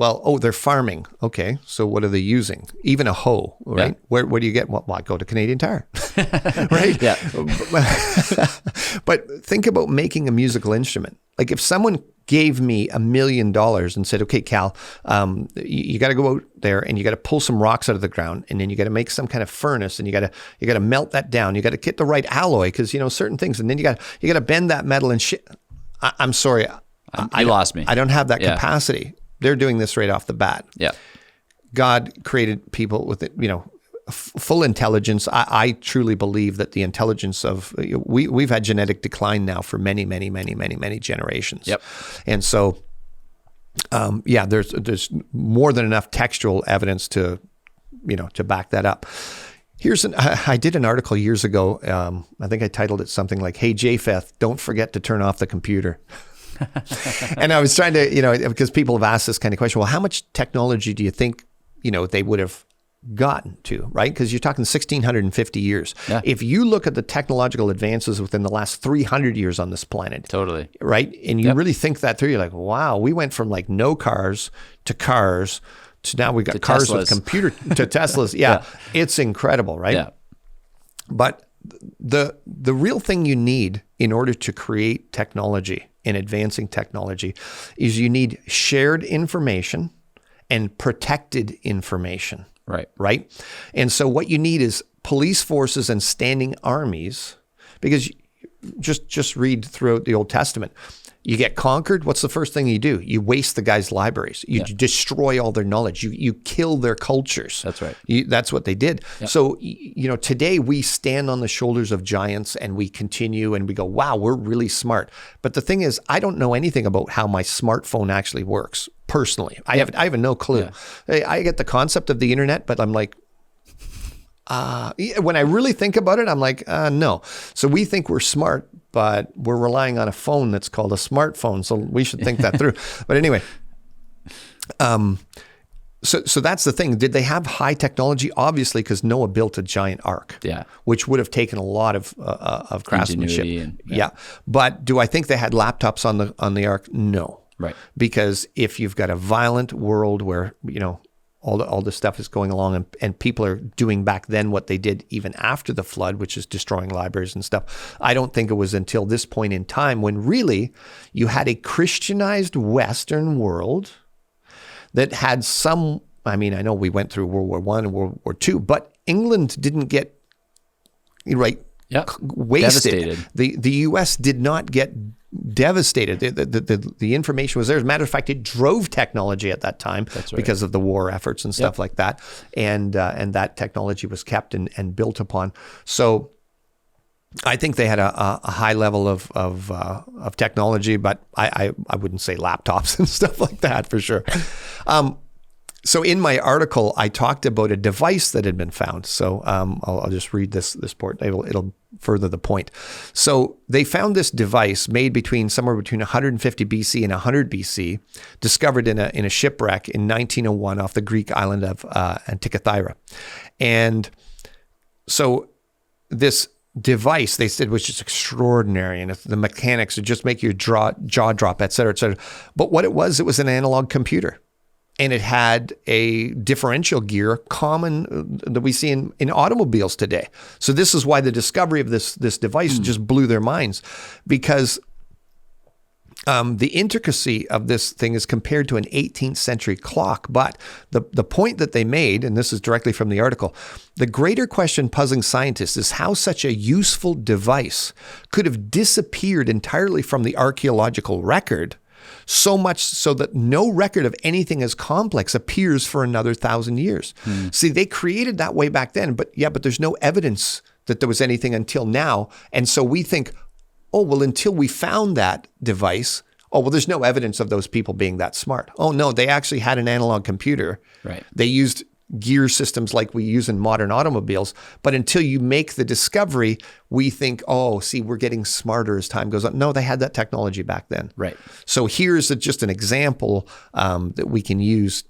they're farming. Okay, so what are they using? Even a hoe, right? Yeah. Where do you get? Well, I go to Canadian Tire, right? Yeah. But think about making a musical instrument. Like if someone gave me $1 million and said, okay, Cal, you got to go out there and you got to pull some rocks out of the ground, and then you got to make some kind of furnace, and you got to melt that down. You got to get the right alloy, because certain things, and then you got to bend that metal and shit. I'm sorry,
you lost me.
I don't have that capacity. They're doing this right off the bat.
Yeah,
God created people with full intelligence. I truly believe that the intelligence of we've had genetic decline now for many generations. Yep. And so, there's more than enough textual evidence to back that up. I did an article years ago. I think I titled it something like, "Hey Japheth, don't forget to turn off the computer." And I was trying to, because people have asked this kind of question. Well, how much technology do you think, they would have gotten to, right? Because you're talking 1,650 years.
Yeah.
If you look at the technological advances within the last 300 years on this planet,
Totally.
right? And you really think that through, you're like, wow, we went from like no cars to now we got cars
Teslas.
with computer to Teslas. Yeah, it's incredible, right?
Yeah.
But the real thing you need in order to create technology and advancing technology is you need shared information and protected information. Right. And so what you need is police forces and standing armies, because just read throughout the Old Testament. You get conquered. What's the first thing you do? You waste the guy's libraries. You destroy all their knowledge. You kill their cultures.
That's right.
That's what they did. Yep. So, today we stand on the shoulders of giants and we continue and we go, wow, we're really smart. But the thing is, I don't know anything about how my smartphone actually works personally. I have no clue. Yeah. I get the concept of the internet, but I'm like, when I really think about it, I'm like, no. So we think we're smart, but we're relying on a phone that's called a smartphone. So we should think that through. But anyway, so that's the thing. Did they have high technology? Obviously, because Noah built a giant ark, which would have taken a lot of craftsmanship. But do I think they had laptops on the ark? No.
Right.
Because if you've got a violent world where, all the stuff is going along and people are doing back then what they did even after the flood, which is destroying libraries and stuff. I don't think it was until this point in time when really you had a Christianized Western world that had some, I know we went through World War I and World War II, but England didn't get wasted.
Devastated.
The U.S. did not get devastated. The information was there. As a matter of fact, it drove technology at that time because of the war efforts and stuff like that. And that technology was kept and built upon. So I think they had a high level of technology, but I wouldn't say laptops and stuff like that for sure. So in my article, I talked about a device that had been found. So I'll just read this part. It'll further the point. So they found this device made somewhere between 150 BC and 100 BC, discovered in a shipwreck in 1901 off the Greek island of Antikythera. And so this device, they said, was just extraordinary, and the mechanics would just make your jaw drop, et cetera, et cetera. But what it was an analog computer. And it had a differential gear common that we see in automobiles today. So this is why the discovery of this device just blew their minds, because the intricacy of this thing is compared to an 18th century clock. But the point that they made, and this is directly from the article, the greater question puzzling scientists is how such a useful device could have disappeared entirely from the archaeological record, so much so that no record of anything as complex appears for another 1,000 years. See, they created that way back then, but there's no evidence that there was anything until now. And so we think, until we found that device, there's no evidence of those people being that smart. Oh no, they actually had an analog computer.
Right.
They used gear systems like we use in modern automobiles. But until you make the discovery, we think, we're getting smarter as time goes on. No, they had that technology back then.
Right.
So here's just an example that we can use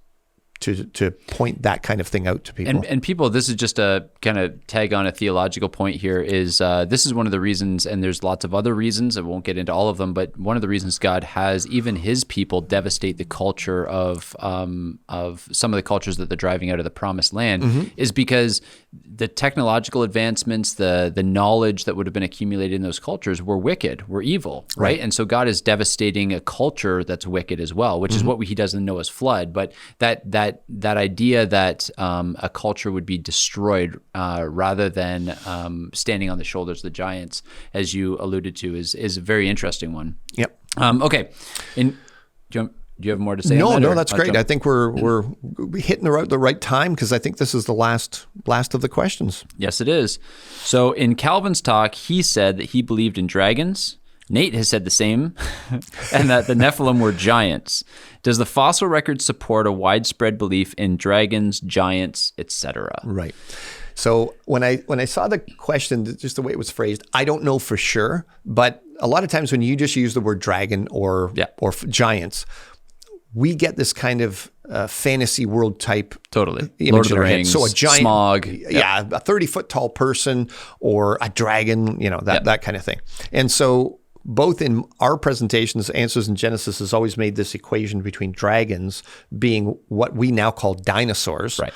to point that kind of thing out to people.
And people, this is just a kind of tag on a theological point here, is this is one of the reasons, and there's lots of other reasons, I won't get into all of them, but one of the reasons God has even his people devastate the culture of some of the cultures that they're driving out of the promised land is because the technological advancements, the knowledge that would have been accumulated in those cultures were wicked, were evil, right? And so God is devastating a culture that's wicked as well, which is what he does in Noah's flood. But that idea that a culture would be destroyed rather than standing on the shoulders of the giants, as you alluded to, is a very interesting one.
Yep.
Okay. Do you have more to say on that?
No, that's great. I think we're hitting the right time, because I think this is the last of the questions.
Yes, it is. So in Calvin's talk, he said that he believed in dragons. Nate has said the same, and that the Nephilim were giants. Does the fossil record support a widespread belief in dragons, giants, etc.?
Right. So when I saw the question, just the way it was phrased, I don't know for sure, but a lot of times when you just use the word dragon or giants, we get this kind of fantasy world type
Totally.
image
Lord of
in
the
our head.
Rings,
So a giant
smog.
Yeah, a 30-foot tall person or a dragon, that kind of thing. And so both in our presentations, Answers in Genesis has always made this equation between dragons being what we now call dinosaurs.
Right.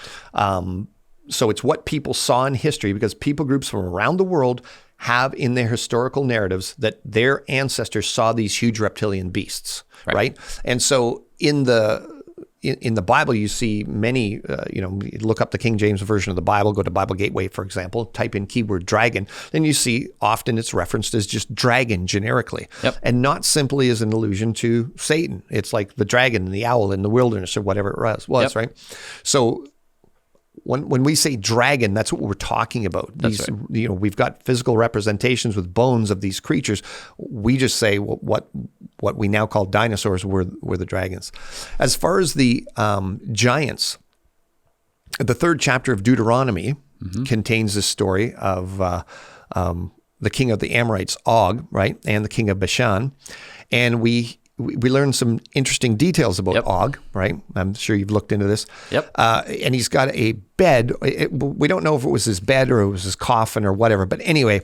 So it's what people saw in history, because people groups from around the world have in their historical narratives that their ancestors saw these huge reptilian beasts, right? And so in the Bible, you see many, you look up the King James Version of the Bible, go to Bible Gateway, for example, type in keyword dragon, then you see often it's referenced as just dragon generically, and not simply as an allusion to Satan. It's like the dragon and the owl in the wilderness or whatever it was, right? So when we say dragon, that's what we're talking about. These, we've got physical representations with bones of these creatures. We just say what we now call dinosaurs were the dragons. As far as the giants, the 3rd chapter of Deuteronomy contains this story of the king of the Amorites, Og, right, and the king of Bashan, and we learned some interesting details about Og, right? I'm sure you've looked into this. And he's got a bed. We don't know if it was his bed or it was his coffin or whatever. But anyway,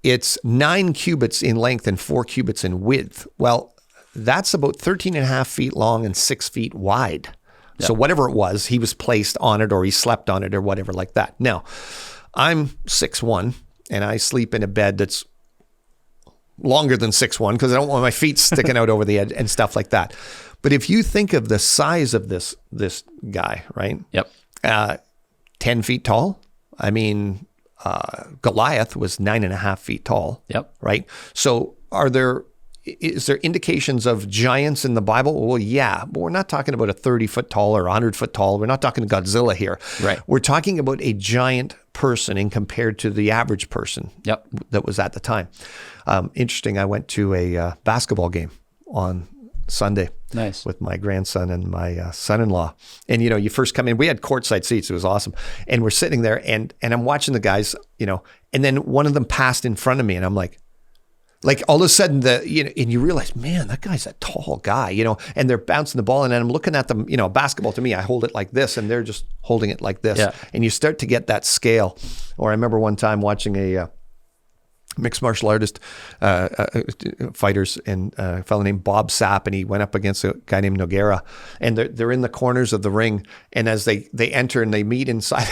it's 9 cubits in length and 4 cubits in width. Well, that's about 13 and a half feet long and 6 feet wide. So whatever it was, he was placed on it or he slept on it or whatever like that. Now, I'm 6'1", and I sleep in a bed that's longer than 6'1", because I don't want my feet sticking out over the edge and stuff like that. But if you think of the size of this guy, right? 10 feet tall. I mean, Goliath was 9.5 feet tall. Right. So is there indications of giants in the Bible? Well, yeah, but we're not talking about a 30-foot tall or 100-foot tall. We're not talking Godzilla here. Right. We're talking about a giant person and compared to the average person that was at the time. Interesting, I went to a basketball game on Sunday with my grandson and my son-in-law. And, you first come in, we had courtside seats. It was awesome. And we're sitting there and I'm watching the guys, and then one of them passed in front of me and I'm like all of a sudden and you realize, man, that guy's a tall guy, and they're bouncing the ball and I'm looking at them, basketball to me, I hold it like this and they're just holding it like this. And you start to get that scale. Or I remember one time watching a mixed martial artist fighters and a fellow named Bob Sapp, and he went up against a guy named Nogueira, and they're in the corners of the ring, and as they enter and they meet inside,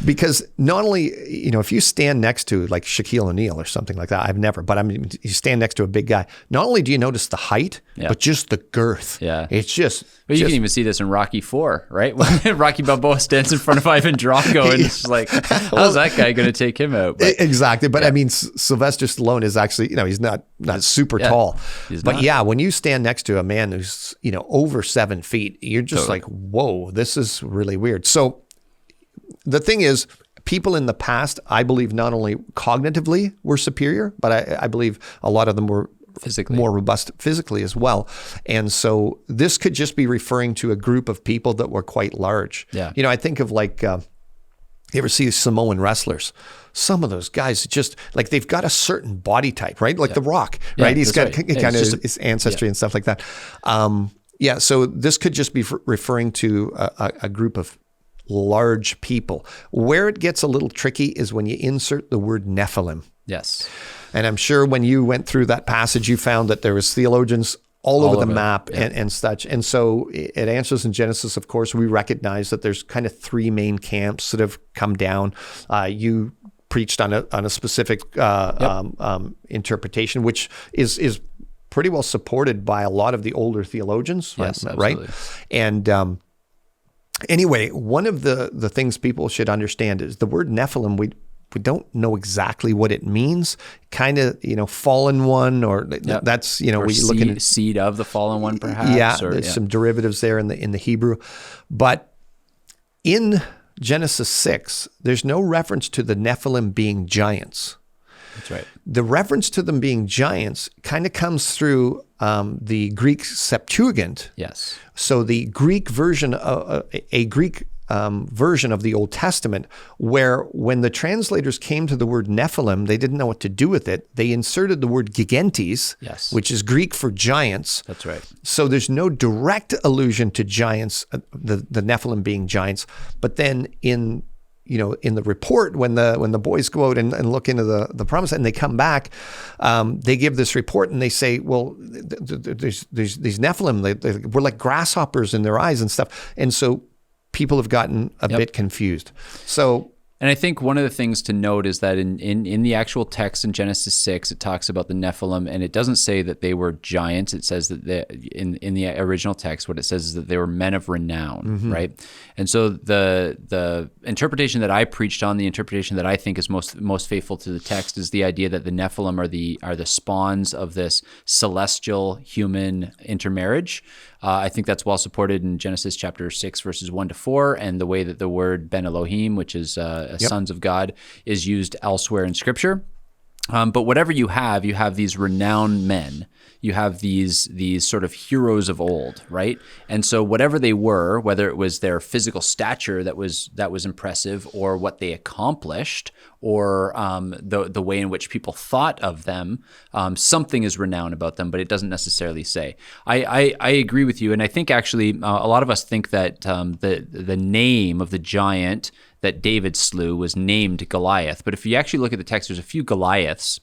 because not only if you stand next to like Shaquille O'Neal or something like that, I've never, but I mean you stand next to a big guy, not only do you notice the height, but just the girth. It's just.
But you can even see this in Rocky IV, right? When Rocky Balboa stands in front of Ivan Drago, and it's like, how's that guy going to take him out? But,
exactly. But I mean, Sylvester Stallone is actually, he's not super tall. But yeah, when you stand next to a man who's, over 7 feet, you're just like, whoa, this is really weird. So the thing is, people in the past, I believe, not only cognitively were superior, but I believe a lot of them were physically more robust physically as well. And so this could just be referring to a group of people that were quite large. I think of like, you ever see Samoan wrestlers? Some of those guys just like they've got a certain body type, right? Like The Rock, right? He's got kind of his ancestry and stuff like that. So this could just be referring to a group of large people. Where it gets a little tricky is when you insert the word Nephilim. And I'm sure when you went through that passage, you found that there was theologians all over the map and such. And so at Answers in Genesis, of course, we recognize that there's kind of 3 main camps that have come down. You preached on a specific interpretation, which is pretty well supported by a lot of the older theologians, right? And anyway, one of the things people should understand is the word Nephilim, we don't know exactly what it means. Kind of, fallen one, or that's, or we look at
seed of the fallen one, perhaps.
There's some derivatives there in the Hebrew, but in Genesis 6, there's no reference to the Nephilim being giants.
That's right.
The reference to them being giants kind of comes through the Greek Septuagint.
Yes.
So the Greek version, a Greek version of the Old Testament where when the translators came to the word Nephilim, they didn't know what to do with it. They inserted the word gigantes,
Yes.
which is Greek for giants.
That's right.
So there's no direct allusion to giants, the Nephilim being giants. But then in the report, when the boys go out and look into the promise and they come back, they give this report and they say, well, there's these Nephilim, we're like grasshoppers in their eyes and stuff. And so people have gotten a bit confused.
And I think one of the things to note is that in the actual text in Genesis 6, it talks about the Nephilim, and it doesn't say that they were giants. It says that in the original text, what it says is that they were men of renown, right? And so the interpretation that I preached on, the interpretation that I think is most faithful to the text, is the idea that the Nephilim are the spawns of this celestial human intermarriage. I think that's well supported in Genesis chapter 6, verses 1-4, and the way that the word Ben Elohim, which is sons of God, is used elsewhere in Scripture. But whatever you have these renowned men. You have these sort of heroes of old, right? And so whatever they were, whether it was their physical stature that was impressive, or what they accomplished, or the way in which people thought of them, something is renowned about them, but it doesn't necessarily say. I agree with you, and I think actually a lot of us think that the name of the giant that David slew was named Goliath. But if you actually look at the text, there's a few Goliaths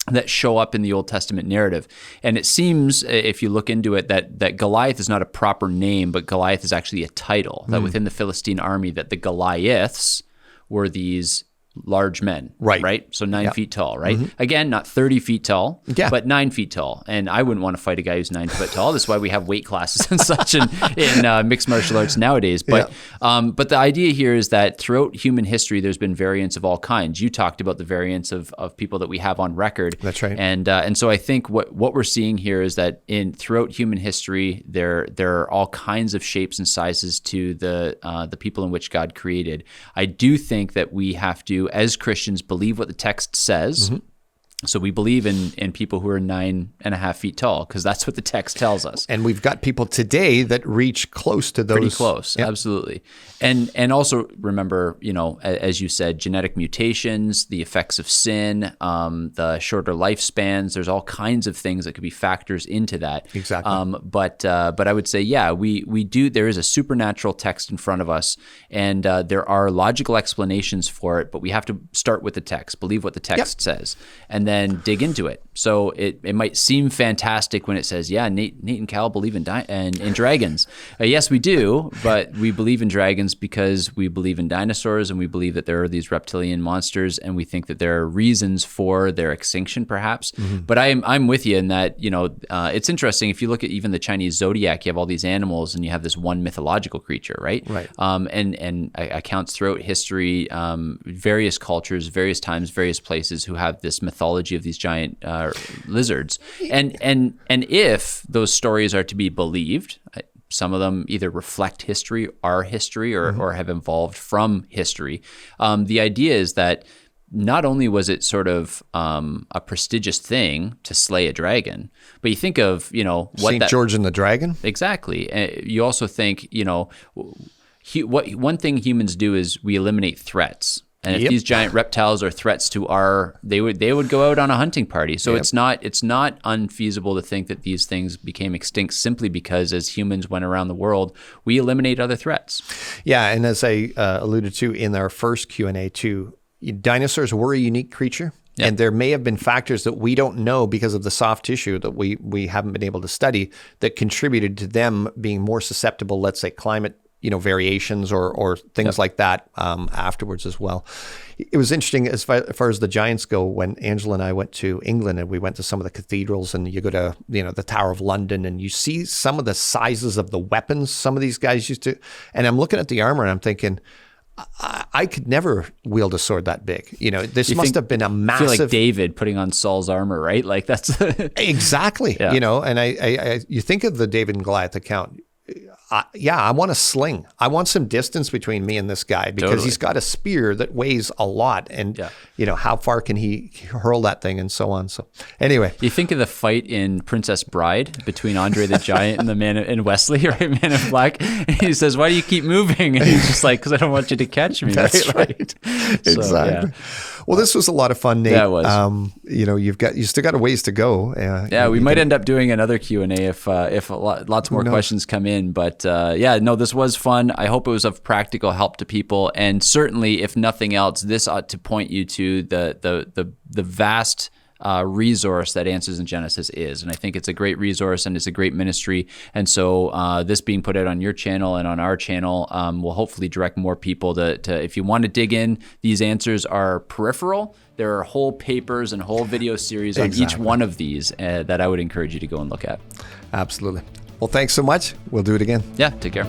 that show up in the Old Testament narrative. And it seems, if you look into it, that Goliath is not a proper name, but Goliath is actually a title, that within the Philistine army, that the Goliaths were these large men, right? So 9 feet tall, right? Again, not 30 feet tall, but 9 feet tall. And I wouldn't want to fight a guy who's 9 foot tall. That's why we have weight classes and such in mixed martial arts nowadays. But but the idea here is that throughout human history, there's been variants of all kinds. You talked about the variants of people that we have on record.
That's right.
And so I think what we're seeing here is that throughout human history, there are all kinds of shapes and sizes to the people in which God created. I do think that we have to, as Christians, believe what the text says. So we believe in people who are 9.5 feet tall, because that's what the text tells us.
And we've got people today that reach close to those.
Pretty close, absolutely. And also remember, as you said, genetic mutations, the effects of sin, the shorter lifespans. There's all kinds of things that could be factors into that.
Exactly.
But I would say, we do. There is a supernatural text in front of us, and there are logical explanations for it. But we have to start with the text, believe what the text says, and then dig into it. So it might seem fantastic when it says, Nate and Cal believe in dragons. Yes, we do, but we believe in dragons because we believe in dinosaurs, and we believe that there are these reptilian monsters, and we think that there are reasons for their extinction, perhaps. But I'm with you in that, it's interesting. If you look at even the Chinese zodiac, you have all these animals, and you have this one mythological creature, right?
Right.
And accounts throughout history, various cultures, various times, various places who have this mythology of these giant lizards, and if those stories are to be believed, some of them either reflect history, our history, or have evolved from history. The idea is that not only was it sort of a prestigious thing to slay a dragon, but you think of what
St. George and the Dragon.
Exactly. You also think what one thing humans do is we eliminate threats. And if these giant reptiles are threats to they would go out on a hunting party. So it's not unfeasible to think that these things became extinct simply because as humans went around the world, we eliminate other threats.
Yeah, and as I alluded to in our first Q&A too, dinosaurs were a unique creature. Yep. And there may have been factors that we don't know because of the soft tissue that we haven't been able to study that contributed to them being more susceptible, let's say, climate variations or things like that afterwards as well. It was interesting as far as the giants go. When Angela and I went to England and we went to some of the cathedrals, and you go to the Tower of London, and you see some of the sizes of the weapons some of these guys used to. And I'm looking at the armor and I'm thinking, I could never wield a sword that big. This must have been a massive.
I feel like David putting on Saul's armor, right? Like that's
exactly. And I you think of the David and Goliath account. I want a sling. I want some distance between me and this guy because he's got a spear that weighs a lot. And, how far can he hurl that thing and so on. So anyway.
You think of the fight in Princess Bride between Andre the Giant and the man and Wesley, right? Man in Black. And he says, why do you keep moving? And he's just like, because I don't want you to catch me.
That's right. Exactly. So, yeah. Well, this was a lot of fun, Nate.
Yeah, it was.
You still got a ways to go.
We might end up doing another Q&A if lots more questions come in. But this was fun. I hope it was of practical help to people. And certainly, if nothing else, this ought to point you to the vast resource that Answers in Genesis is. And I think it's a great resource and it's a great ministry. And so this being put out on your channel and on our channel will hopefully direct more people to if you want to dig in, these answers are peripheral. There are whole papers and whole video series on each one of these that I would encourage you to go and look at.
Absolutely. Well, thanks so much. We'll do it again.
Yeah, take care.